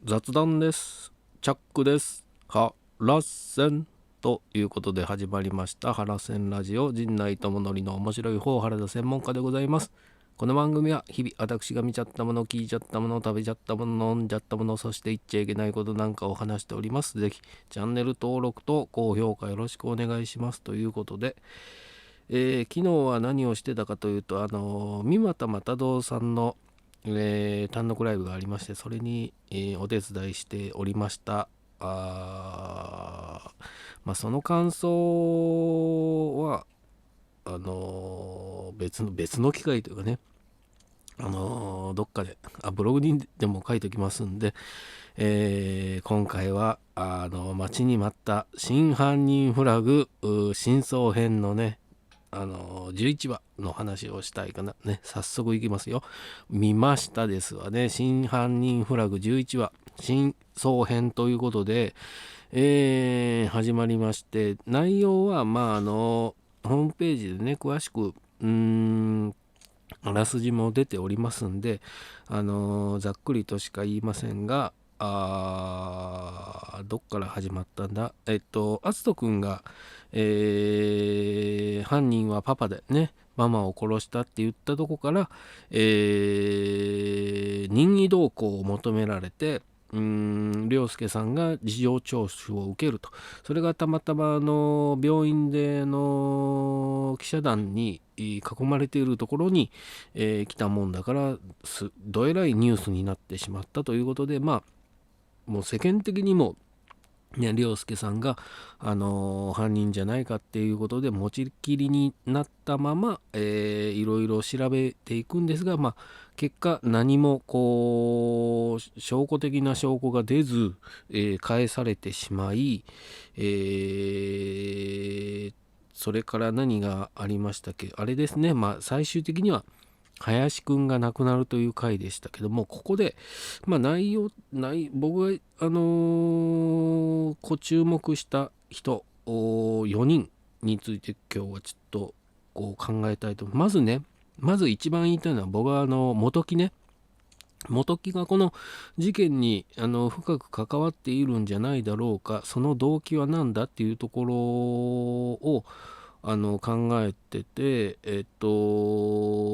雑談です。チャックです。ハラセンということで始まりましたハラセンラジオ、陣内智則の面白い方原田専門家でございます。この番組は日々私が見ちゃったもの、聞いちゃったもの、食べちゃったもの、飲んじゃったもの、そして言っちゃいけないことなんかを話しております。ぜひチャンネル登録と高評価よろしくお願いしますということで、昨日は何をしてたかというと、三股又堂さんの単独ライブがありまして、それに、お手伝いしておりました。その感想は別の機会というかね、どっかでブログにでも書いておきますんで、今回は待ちに待った真犯人フラグ真相編のね11話の話をしたいかなね。早速いきますよ。見ましたですわね。真犯人フラグ11話真相編ということで、始まりまして、内容はホームページでね詳しくあらすじも出ておりますんで、ざっくりとしか言いませんが、どっから始まったんだ。アツト君が、犯人はパパでね、ママを殺したって言ったとこから、任意同行を求められて、凌介さんが事情聴取を受けると。それがたまたま病院で記者団に囲まれているところに、来たもんだからどえらいニュースになってしまったということで、もう世間的にも凌介さんが、犯人じゃないかっていうことで持ちきりになったまま、いろいろ調べていくんですが、結果何もこう証拠的な証拠が出ず、返されてしまい、それから何がありましたっけ、あれですね、最終的には林くんが亡くなるという回でしたけども、ここで、僕が、注目した人4人について今日はちょっとこう考えたいと思います。まず一番言いたいのは、僕は元木がこの事件に深く関わっているんじゃないだろうか、その動機は何だっていうところを考えてて、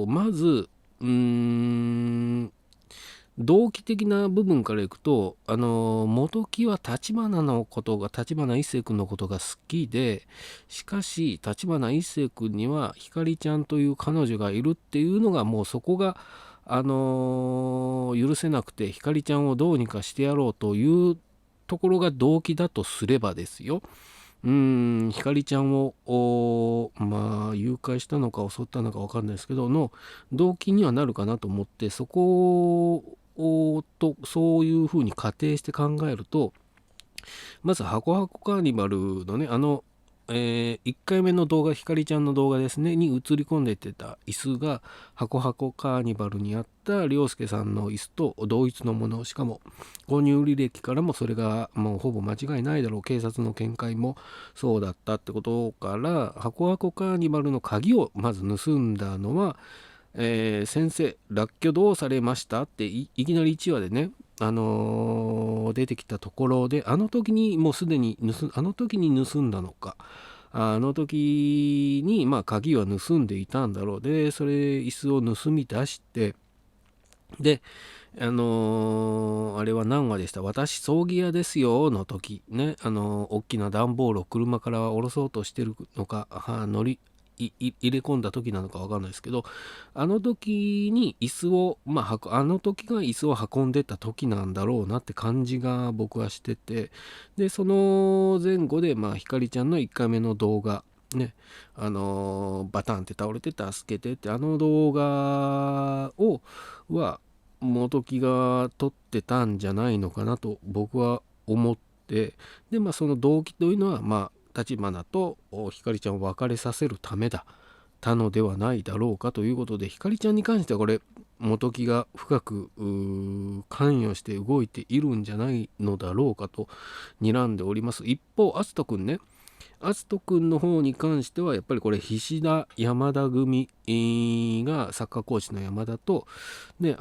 まず動機的な部分からいくと、元木は立花一星君のことが好きで、しかし立花一星君には光ちゃんという彼女がいるっていうのが、もうそこが許せなくて、光ちゃんをどうにかしてやろうというところが動機だとすればですよ、光ちゃんを誘拐したのか襲ったのか分かんないですけどの動機にはなるかなと思って、そことそういうふうに仮定して考えると、まずハコハコカーニバルのね1回目の動画、ひかりちゃんの動画ですねに映り込んでてた椅子がハコハコカーニバルにあった凌介さんの椅子と同一のもの、しかも購入履歴からもそれがもうほぼ間違いないだろう、警察の見解もそうだったってことから、ハコハコカーニバルの鍵をまず盗んだのは、先生らっきょどうされましたっていきなり1話でね出てきたところで、あの時に盗んだのか、あの時に鍵は盗んでいたんだろう。でそれ椅子を盗み出して、であれは何話でした、私葬儀屋ですよの時ね、大きな段ボールを車から下ろそうとしてるのか、入れ込んだ時なのか分かんないですけど、あの時に椅子を、あの時が椅子を運んでた時なんだろうなって感じが僕はしてて、でその前後でひかりちゃんの1回目の動画ね、バタンって倒れて助けてって、動画は元木が撮ってたんじゃないのかなと僕は思って、でその動機というのは立花とひかりちゃんを別れさせるためだったのではないだろうかということで、ひかりちゃんに関してはこれ元木が深く関与して動いているんじゃないのだろうかと睨んでおります。一方篤人くんね、篤人君の方に関してはやっぱりこれ菱田山田組がサッカーコーチの山田とで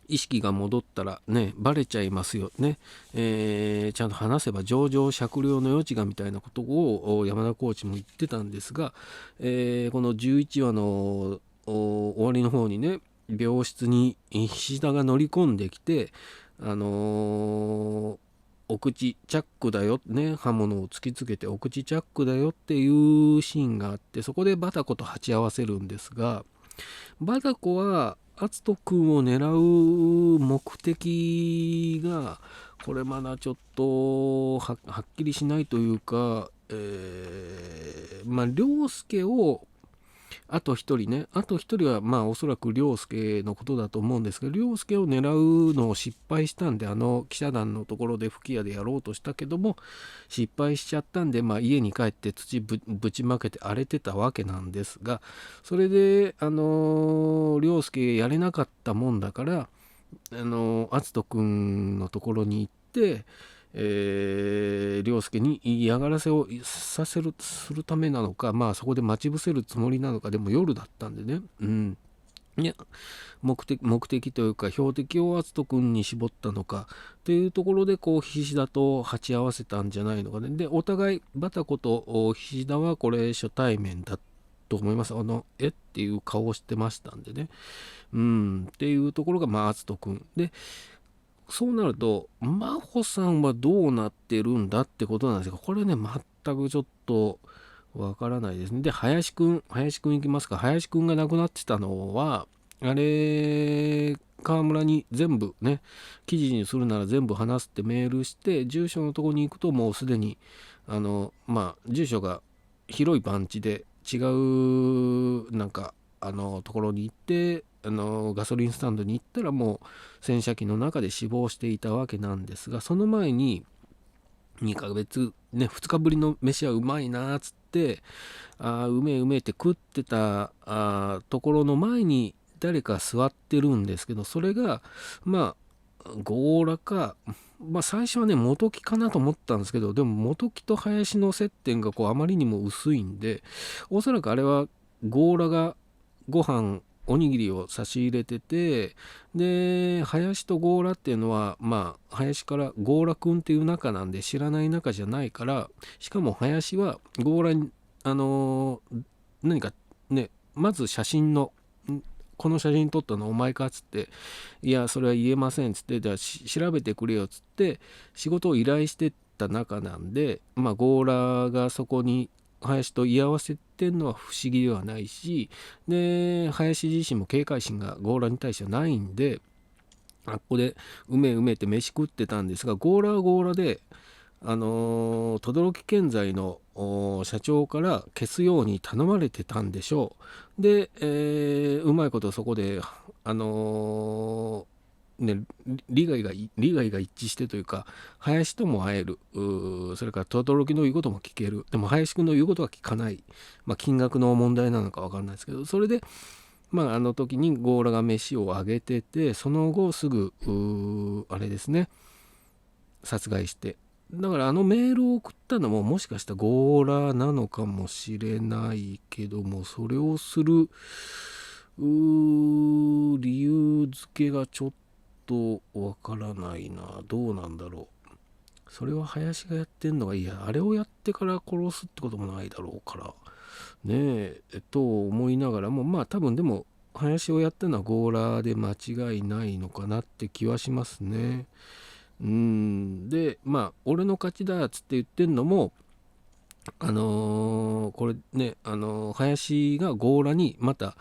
意識が戻ったらねバレちゃいますよね、ちゃんと話せば情状酌量の余地がみたいなことを山田コーチも言ってたんですが、この11話の終わりの方にね病室に菱田が乗り込んできてお口チャックだよね、刃物を突きつけてお口チャックだよっていうシーンがあって、そこでバタコと鉢合わせるんですが、バタコは篤人君を狙う目的がこれまだちょっと はっきりしないというか、凌介をあと一人ね、あと一人はおそらく凌介のことだと思うんですけど、凌介を狙うのを失敗したんで、記者団のところで吹き矢でやろうとしたけども失敗しちゃったんで、家に帰って土ぶちまけて荒れてたわけなんですが、それで凌介やれなかったもんだから篤人君のところに行って、凌介に嫌がらせをするためなのか、そこで待ち伏せるつもりなのか、でも夜だったんでね、いや目的というか標的を篤人君に絞ったのかというところで菱田と鉢合わせたんじゃないのかね。でお互いバタコと菱田はこれ初対面だと思います。っていう顔をしてましたんでね、っていうところが篤人君で、そうなると真帆さんはどうなってるんだってことなんですが、これね全くちょっとわからないですね。で林くんいきますか。林くんが亡くなってたのはあれ川村に全部ね記事にするなら全部話すってメールして、住所のとこに行くともうすでに住所が広い番地で違うところに行って、ガソリンスタンドに行ったらもう洗車機の中で死亡していたわけなんですが、その前に2ヶ月ね2日ぶりの飯はうまいなっつってうめえうめえって食ってたところの前に誰か座ってるんですけど、それが強羅か、最初はね元木かなと思ったんですけど、でも元木と林の接点があまりにも薄いんで、おそらくあれは強羅がご飯おにぎりを差し入れてて、で林と強羅っていうのは林から強羅くんっていう仲なんで知らない仲じゃないから、しかも林は強羅に何かねまず写真のこの写真撮ったのお前かっつって、いやそれは言えませんっつって、じゃあ調べてくれよっつって仕事を依頼してった中なんで、強羅がそこに林と居合わせてんのは不思議ではないし、で林自身も警戒心が強羅に対してはないんで、ここでうめえうめえって飯食ってたんですが、強羅は強羅で等々力建材の社長から消すように頼まれてたんでしょう。で、うまいことそこで利害が一致してというか、林とも会える、それから等々力の言うことも聞ける、でも林くんの言うことは聞かない、金額の問題なのか分かんないですけど、それであの時に強羅が飯をあげてて、その後すぐあれですね殺害して、だからメールを送ったのももしかしたら強羅なのかもしれないけども、それをする理由付けがちょっとわからないな。どうなんだろう。それは林がやってんのがいいや、あれをやってから殺すってこともないだろうからねと思いながらも、多分でも林をやってるのは強羅で間違いないのかなって気はしますね。で俺の勝ちだっつって言ってんのもこれね林が強羅にまた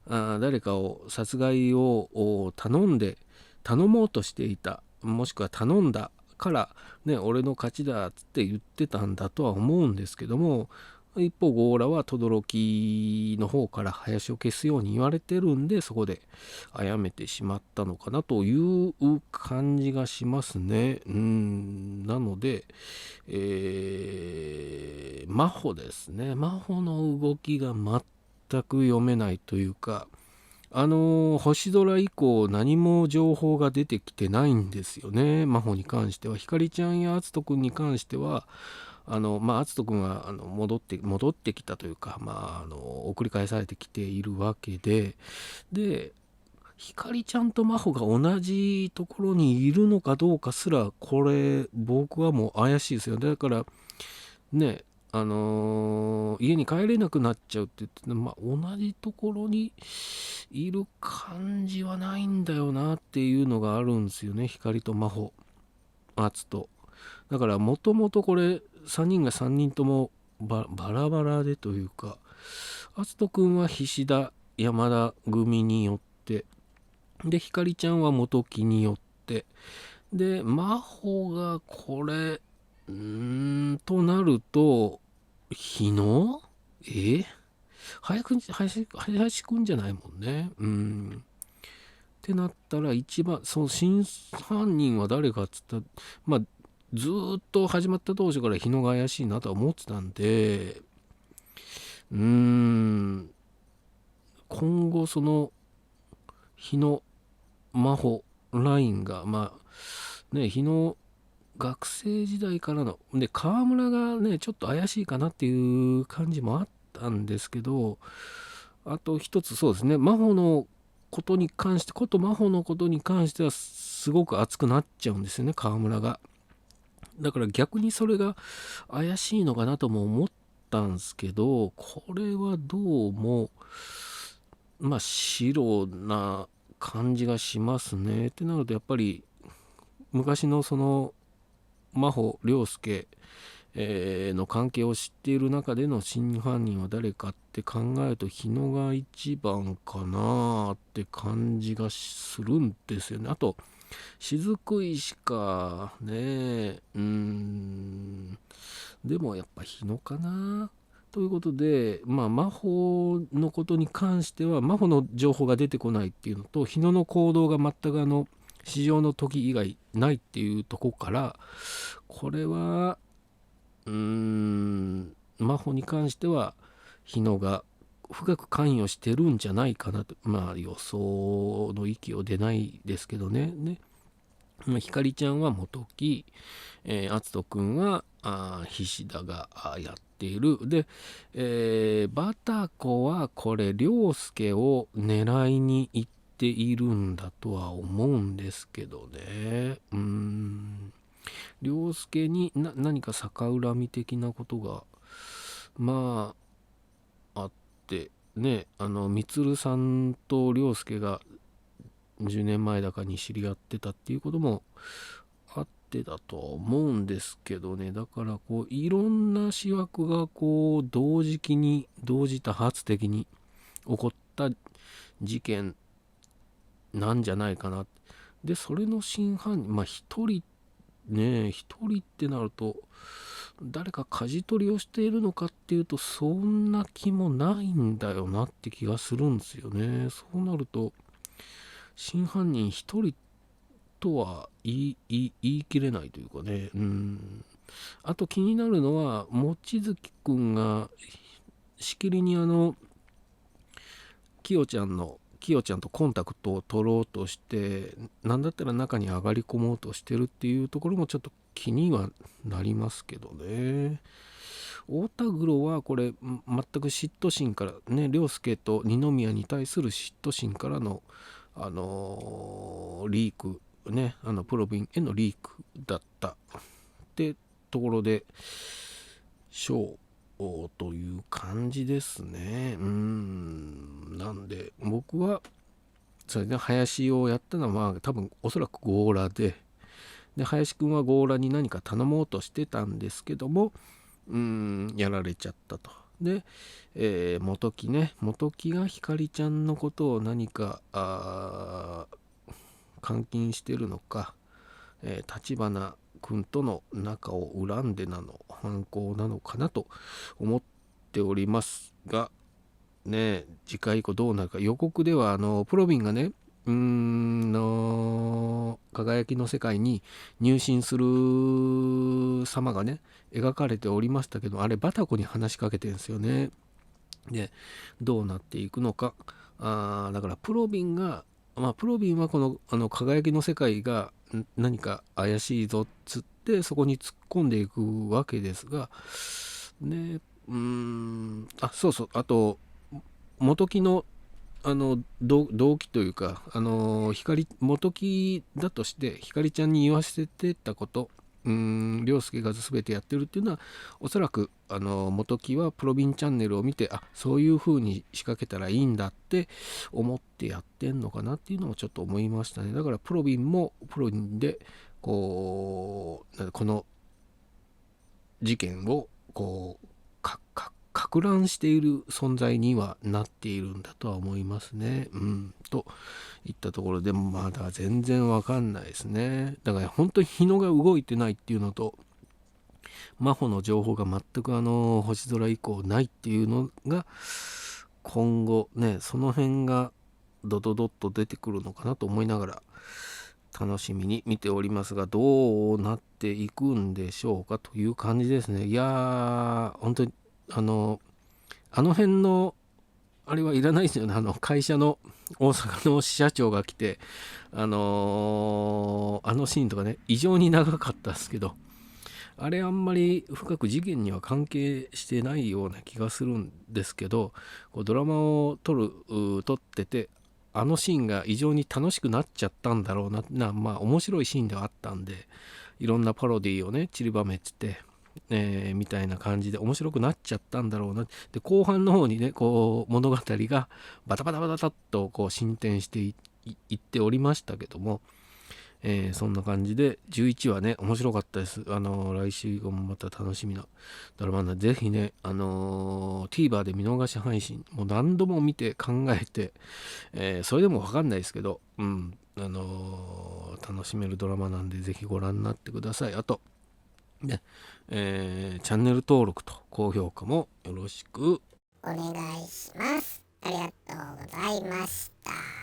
誰かを殺害を頼もうとしていた、もしくは頼んだからね俺の勝ちだっつって言ってたんだとは思うんですけども、一方強羅は轟の方から林を消すように言われてるんで、そこで殺めてしまったのかなという感じがしますね。なので、真帆ですね。真帆の動きが全く読めないというか、星空以降何も情報が出てきてないんですよね、真帆に関しては。ひかりちゃんやあつとくんに関してはあつとくんは戻ってきたというか、送り返されてきているわけで、ひかりちゃんと真帆が同じところにいるのかどうかすら、これ僕はもう怪しいですよ。だからね、家に帰れなくなっちゃうって言って、同じところにいる感じはないんだよなっていうのがあるんですよね、光と真帆、アツと。だからもともとこれ3人が3人ともバラバラでというか、アツトくんは菱田山田組によって、で光ちゃんは元木によって、で真帆がこれとなると、日野林くんじゃないもんね。ってなったら、一番その真犯人は誰かっつったら、ずっと始まった当初から日野が怪しいなとは思ってたんで、今後その日野真帆ラインが日野学生時代からので、川村がねちょっと怪しいかなっていう感じもあったんですけど、あと一つ、そうですね、真帆のことに関して真帆のことに関してはすごく熱くなっちゃうんですよね、川村が。だから逆にそれが怪しいのかなとも思ったんですけど、これはどうも白な感じがしますね。ってなると、やっぱり昔のその真帆涼介の関係を知っている中での真犯人は誰かって考えると、日野が一番かなって感じがするんですよね。あと雫石かね。でもやっぱ日野かなということで、真帆のことに関しては真帆の情報が出てこないっていうのと、日野の行動が全く市場の時以外ないっていうとこから、これは真帆に関しては日野が深く関与してるんじゃないかなと、予想の域を出ないですけどね。ひかりちゃんは元木、あつとくんは菱田がやっている。で、バタコはこれ涼介を狙いに行っているんだとは思うんですけどね。涼介に何か逆恨み的なことがあってね、みつるさんと涼介が10年前だかに知り合ってたっていうこともあってだとは思うんですけどね。だからいろんな思惑が同時多発的に起こった事件なんじゃないかな。でそれの真犯人、一人ってなると、誰か舵取りをしているのかっていうと、そんな気もないんだよなって気がするんですよね。そうなると真犯人一人とは言い切れないというかね。あと気になるのは、望月くんがしきりにきよちゃんとコンタクトを取ろうとして、なんだったら中に上がり込もうとしてるっていうところもちょっと気にはなりますけどね。太田黒はこれ全く嫉妬心からね、涼介と二宮に対する嫉妬心からのリークね、プロビンへのリークだったってところでショーという感じですね。なんで僕はそれで林をやったのは多分おそらく強羅で、林くんは強羅に何か頼もうとしてたんですけども、やられちゃったと。で、元木がひかりちゃんのことを何か監禁してるのか、立花君との仲を恨んで犯行なのかなと思っておりますがね。次回以降どうなるか。予告ではプロビンがね、輝きの世界に入信する様がね描かれておりましたけど、あれバタコに話しかけてるんですよね。でどうなっていくのか。だからプロビンが、プロビンはこの、輝きの世界が何か怪しいぞっつってそこに突っ込んでいくわけですがね。そうそう、あと元木の動機というか、元木だとして光ちゃんに言わせてたこと、涼介が全てやってるっていうのは、おそらく元木はプロビンチャンネルを見て、そういう風に仕掛けたらいいんだって思ってやってんのかなっていうのもちょっと思いましたね。だからプロビンもプロビンでこの事件をか乱している存在にはなっているんだとは思いますね。といったところでもまだ全然わかんないですね。だから本当に日野が動いてないっていうのと、真帆の情報が全く星空以降ないっていうのが今後ね、その辺がドドドッと出てくるのかなと思いながら楽しみに見ておりますが、どうなっていくんでしょうかという感じですね。いやー、本当にあの辺のあれはいらないですよね。会社の大阪の支社長が来て、あのシーンとかね、異常に長かったですけど、あれあんまり深く事件には関係してないような気がするんですけど、こうドラマを撮ってて、あのシーンが異常に楽しくなっちゃったんだろうな、面白いシーンではあったんで、いろんなパロディをね散りばめてて、みたいな感じで面白くなっちゃったんだろうな。で後半の方にね、こう物語がバタバタバタバタっとこう進展していっておりましたけども、そんな感じで11話ね面白かったです。来週以降もまた楽しみなドラマなので、ぜひね、TVer で見逃し配信もう何度も見て考えて、それでも分かんないですけど、楽しめるドラマなんで、ぜひご覧になってください。あとね、チャンネル登録と高評価もよろしくお願いします。ありがとうございました。